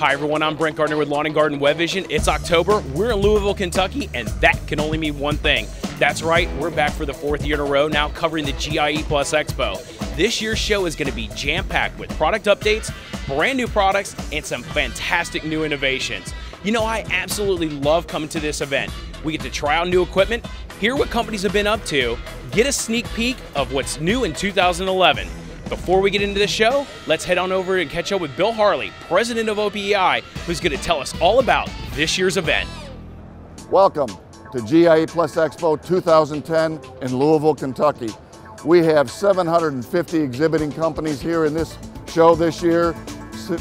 Hi everyone, I'm Brent Gardner with Lawn & Garden Webvision. It's October, we're in Louisville, Kentucky, and that can only mean one thing. That's right, we're back for the 4th year in a row now covering the GIE+EXPO. This year's show is going to be jam-packed with product updates, brand new products, and some fantastic new innovations. You know, I absolutely love coming to this event. We get to try out new equipment, hear what companies have been up to, get a sneak peek of what's new in 2011. Before we get into the show, let's head on over and catch up with Bill Harley, president of OPEI, who's going to tell us all about this year's event. Welcome to GIE+EXPO 2010 in Louisville, Kentucky. We have 750 exhibiting companies here in this show this year,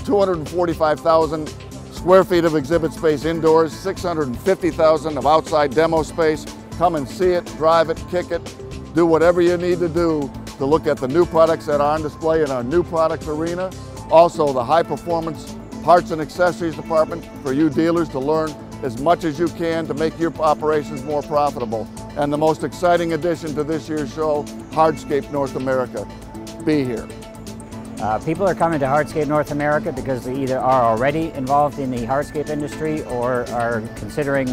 245,000 square feet of exhibit space indoors, 650,000 of outside demo space. Come and see it, drive it, kick it, do whatever you need to do to look at the new products that are on display in our new products arena. Also the high performance parts and accessories department for you dealers to learn as much as you can to make your operations more profitable. And the most exciting addition to this year's show, Hardscape North America. Be here. People are coming to Hardscape North America because they either are already involved in the hardscape industry or are considering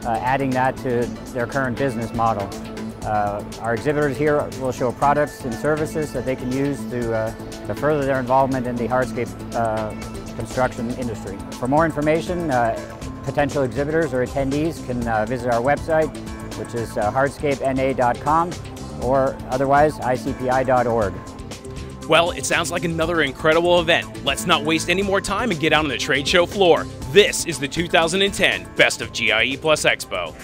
adding that to their current business model. Our exhibitors here will show products and services that they can use to further their involvement in the hardscape construction industry. For more information, potential exhibitors or attendees can visit our website, which is hardscapena.com, or otherwise icpi.org. Well, it sounds like another incredible event. Let's not waste any more time and get out on the trade show floor. This is the 2010 Best of GIE+EXPO.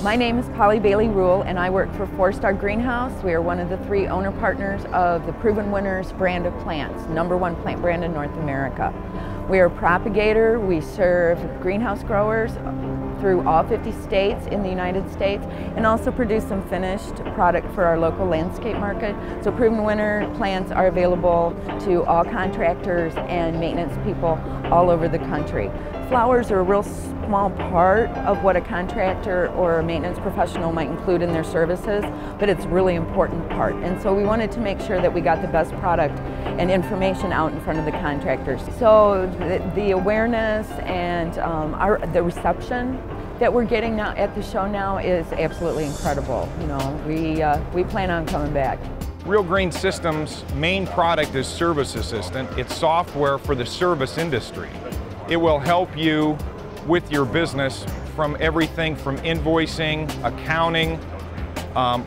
My name is Polly Bailey Rule and I work for 4-Star Greenhouse. We are one of the 3 owner partners of the Proven Winners brand of plants, #1 plant brand in North America. We are a propagator. We serve greenhouse growers through all 50 states in the United States and also produce some finished product for our local landscape market. So Proven Winner plants are available to all contractors and maintenance people all over the country. Flowers are a real small part of what a contractor or a maintenance professional might include in their services, but it's a really important part. And so we wanted to make sure that we got the best product and information out in front of the contractors. So the awareness and the reception that we're getting now at the show now is absolutely incredible. You know, we plan on coming back. Real Green Systems' main product is Service Assistant. It's software for the service industry. It will help you with your business from everything from invoicing, accounting,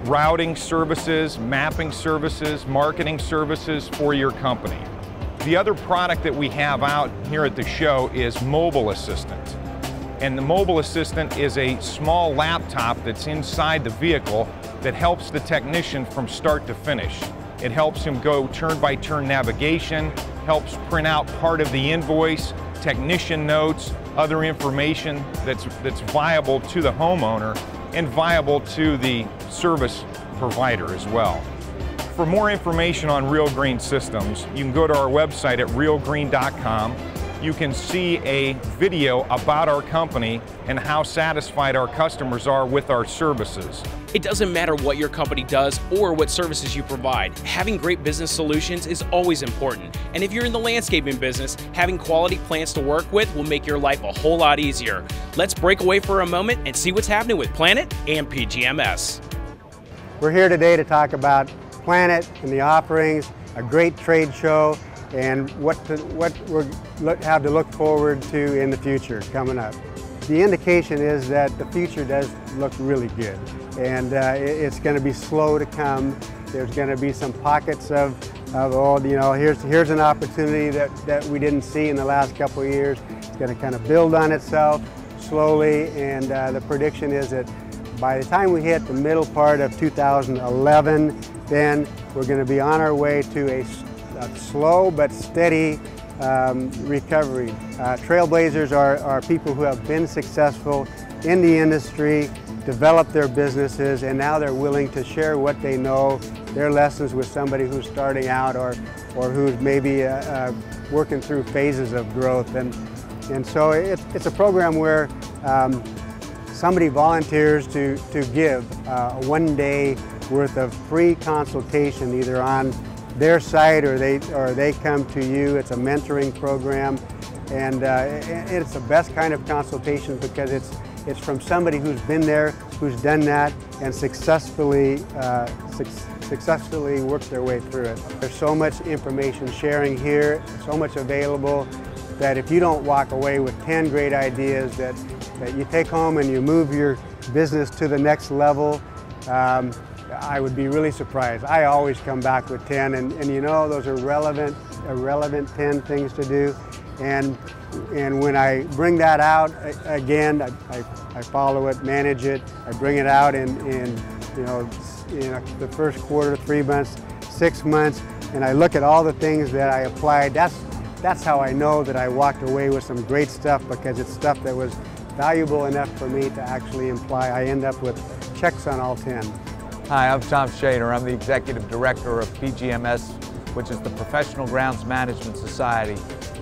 routing services, mapping services, marketing services for your company. The other product that we have out here at the show is Mobile Assistant. And the Mobile Assistant is a small laptop that's inside the vehicle that helps the technician from start to finish. It helps him go turn-by-turn navigation, helps print out part of the invoice, technician notes, other information that's viable to the homeowner and viable to the service provider as well. For more information on Real Green Systems, you can go to our website at realgreen.com. You can see a video about our company and how satisfied our customers are with our services. It doesn't matter what your company does or what services you provide. Having great business solutions is always important. And if you're in the landscaping business, having quality plants to work with will make your life a whole lot easier. Let's break away for a moment and see what's happening with Planet and PGMS. We're here today to talk about Planet and the offerings, a great trade show, and what we have to look forward to in the future coming up. The indication is that the future does look really good, and it's going to be slow to come. There's going to be some pockets of oh, you know, here's an opportunity that we didn't see in the last couple of years. It's going to kind of build on itself slowly, and the prediction is that by the time we hit the middle part of 2011, then we're going to be on our way to a slow but steady recovery. Trailblazers are people who have been successful in the industry, developed their businesses, and now they're willing to share what they know, their lessons with somebody who's starting out or or who's maybe working through phases of growth. And so it's a program where somebody volunteers to give a 1 day worth of free consultation, either on their site or they come to you. It's a mentoring program, and it's the best kind of consultation because it's from somebody who's been there, who's done that, and successfully worked their way through it. There's so much information sharing here, so much available, that if you don't walk away with 10 great ideas that you take home and you move your business to the next level, I would be really surprised. I always come back with 10, and you know, those are relevant 10 things to do. And when I bring that out, again, I follow it, manage it, I bring it out in the first quarter, 3 months, 6 months, and I look at all the things that I applied. That's how I know that I walked away with some great stuff, because it's stuff that was valuable enough for me to actually imply. I end up with checks on all 10. Hi, I'm Tom Shaner. I'm the Executive Director of PGMS, which is the Professional Grounds Management Society.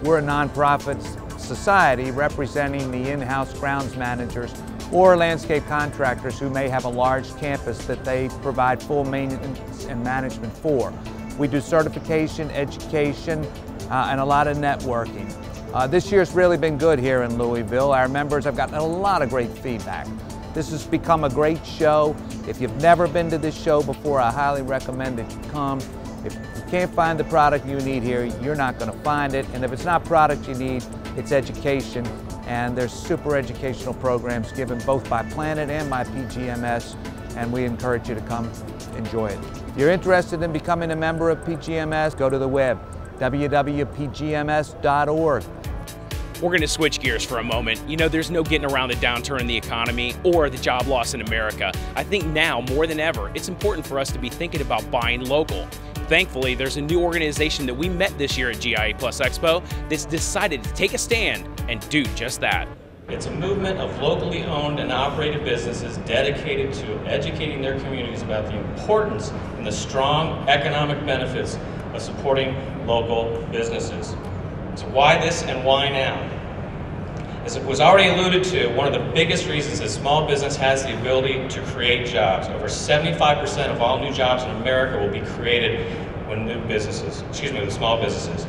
We're a nonprofit society representing the in-house grounds managers or landscape contractors who may have a large campus that they provide full maintenance and management for. We do certification, education, and a lot of networking. This year's really been good here in Louisville. Our members have gotten a lot of great feedback. This has become a great show. If you've never been to this show before, I highly recommend that you come. If you can't find the product you need here, you're not going to find it. And if it's not product you need, it's education. And there's super educational programs given both by Planet and by PGMS, and we encourage you to come enjoy it. If you're interested in becoming a member of PGMS, go to the web, www.pgms.org. We're going to switch gears for a moment. You know, there's no getting around the downturn in the economy or the job loss in America. I think now, more than ever, it's important for us to be thinking about buying local. Thankfully, there's a new organization that we met this year at GIE+EXPO that's decided to take a stand and do just that. It's a movement of locally owned and operated businesses dedicated to educating their communities about the importance and the strong economic benefits of supporting local businesses. So why this and why now? As it was already alluded to, one of the biggest reasons is small business has the ability to create jobs. Over 75% of all new jobs in America will be created when with small businesses.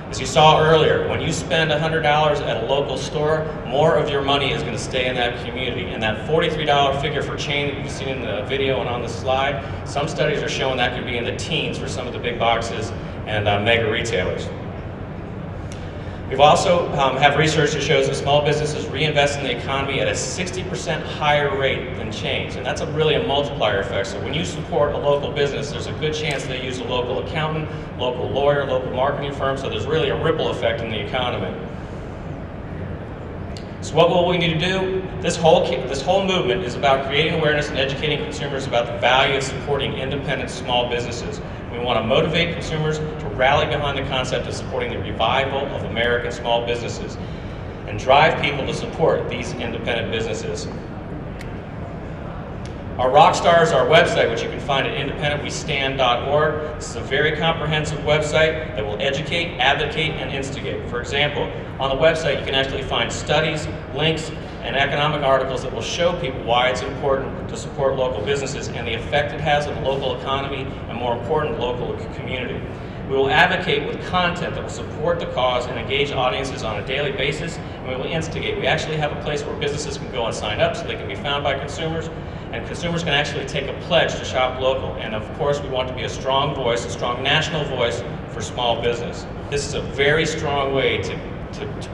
As you saw earlier, when you spend $100 at a local store, more of your money is going to stay in that community. And that $43 figure for chain that you've seen in the video and on the slide, some studies are showing that could be in the teens for some of the big boxes and mega retailers. We've also have research that shows that small businesses reinvest in the economy at a 60% higher rate than chains, and that's really a multiplier effect. So when you support a local business, there's a good chance they use a local accountant, local lawyer, local marketing firm, so there's really a ripple effect in the economy. So what will we need to do? This whole movement is about creating awareness and educating consumers about the value of supporting independent small businesses. We want to motivate consumers to rally behind the concept of supporting the revival of American small businesses and drive people to support these independent businesses. Our Rockstar is our website, which you can find at independentwestand.org. This is a very comprehensive website that will educate, advocate, and instigate. For example, on the website you can actually find studies, links, and economic articles that will show people why it's important to support local businesses and the effect it has on the local economy and, more important, local community. We will advocate with content that will support the cause and engage audiences on a daily basis, and we will instigate. We actually have a place where businesses can go and sign up so they can be found by consumers, and consumers can actually take a pledge to shop local. And of course, we want to be a strong voice, a strong national voice for small business. This is a very strong way to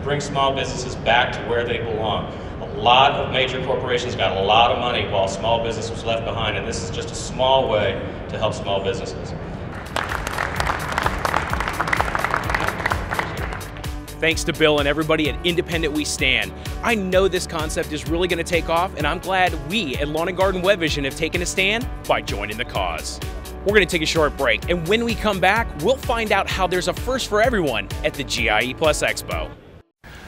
bring small businesses back to where they belong. A lot of major corporations got a lot of money while small business was left behind, and this is just a small way to help small businesses. Thanks to Bill and everybody at Independent We Stand. I know this concept is really going to take off, and I'm glad we at Lawn & Garden Webvision have taken a stand by joining the cause. We're going to take a short break, and when we come back, we'll find out how there's a first for everyone at the GIE+EXPO.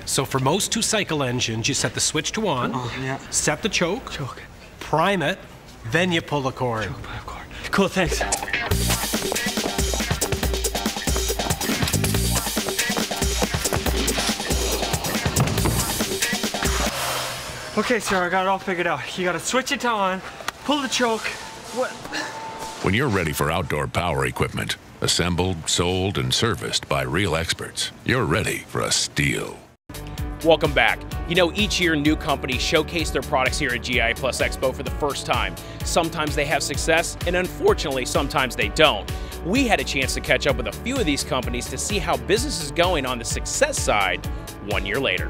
So for most two-cycle engines, you set the switch to on, set the choke, prime it, then you pull the cord. Cool, thanks. Okay, sir, I got it all figured out. You gotta switch it to on, pull the choke. What? When you're ready for outdoor power equipment, assembled, sold, and serviced by real experts, you're ready for a steal. Welcome back. You know, each year new companies showcase their products here at GIE+EXPO for the first time. Sometimes they have success, and unfortunately, sometimes they don't. We had a chance to catch up with a few of these companies to see how business is going on the success side 1 year later.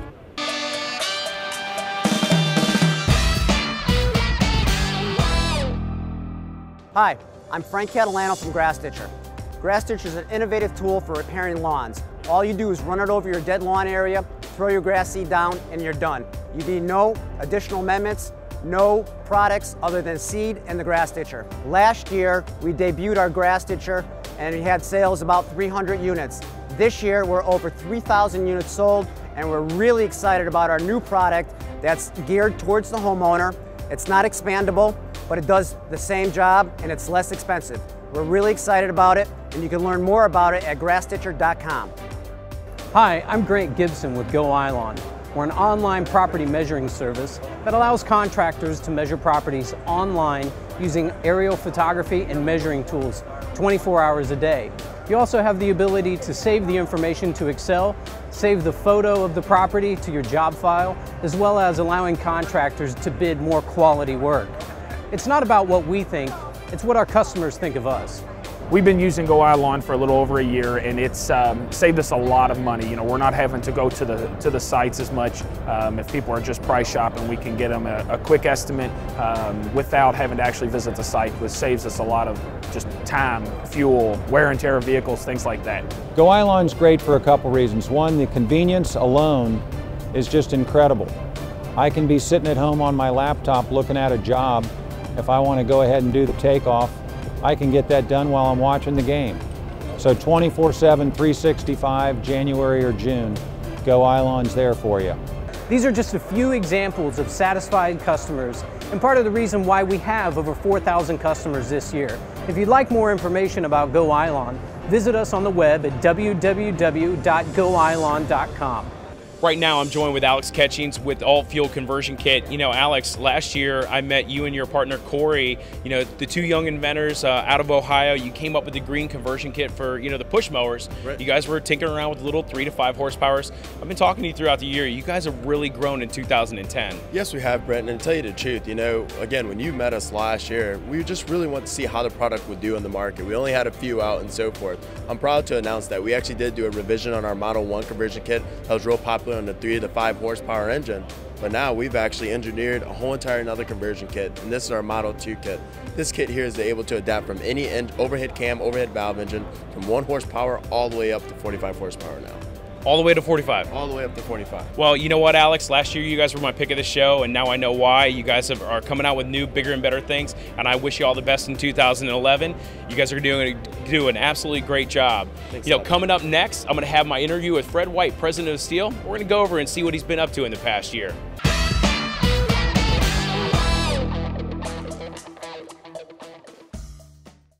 Hi, I'm Frank Catalano from Grass Ditcher. Grass Ditcher is an innovative tool for repairing lawns. All you do is run it over your dead lawn area, throw your grass seed down, and you're done. You need no additional amendments, no products other than seed and the Grass Ditcher. Last year, we debuted our Grass Ditcher and we had sales about 300 units. This year, we're over 3,000 units sold, and we're really excited about our new product that's geared towards the homeowner. It's not expandable, but it does the same job and it's less expensive. We're really excited about it, and you can learn more about it at grassditcher.com. Hi, I'm Grant Gibson with iLawn. We're an online property measuring service that allows contractors to measure properties online using aerial photography and measuring tools 24 hours a day. You also have the ability to save the information to Excel, save the photo of the property to your job file, as well as allowing contractors to bid more quality work. It's not about what we think, it's what our customers think of us. We've been using iLawn for a little over a year, and it's saved us a lot of money. You know, we're not having to go to the sites as much. If people are just price shopping, we can get them a quick estimate without having to actually visit the site, which saves us a lot of just time, fuel, wear and tear of vehicles, things like that. iLawn's great for a couple reasons. One, the convenience alone is just incredible. I can be sitting at home on my laptop looking at a job. If I want to go ahead and do the takeoff, I can get that done while I'm watching the game. So 24/7, 365, January or June, iLawn's there for you. These are just a few examples of satisfied customers and part of the reason why we have over 4,000 customers this year. If you'd like more information about iLawn, visit us on the web at www.goilawn.com. Right now, I'm joined with Alex Ketchings with AltFuel Conversion Kit. You know, Alex, last year I met you and your partner Corey, you know, the two young inventors out of Ohio. You came up with the green conversion kit for, you know, the push mowers. Right. You guys were tinkering around with little 3 to 5 horsepowers. I've been talking to you throughout the year. You guys have really grown in 2010. Yes, we have, Brent, and to tell you the truth, you know, again, when you met us last year, we just really want to see how the product would do in the market. We only had a few out and so forth. I'm proud to announce that we actually did do a revision on our Model 1 conversion kit that was real popular on the 3 to 5 horsepower engine, but now we've actually engineered a whole entire another conversion kit, and this is our Model 2 kit. This kit here is able to adapt from any overhead cam, overhead valve engine from 1 horsepower all the way up to 45 horsepower now. All the way to 45? All the way up to 45. Well, you know what, Alex? Last year you guys were my pick of the show, and now I know why. You guys are coming out with new, bigger, and better things, and I wish you all the best in 2011. You guys are doing an absolutely great job. Thanks, you know, coming up next, I'm going to have my interview with Fred White, president of Steel. We're going to go over and see what he's been up to in the past year.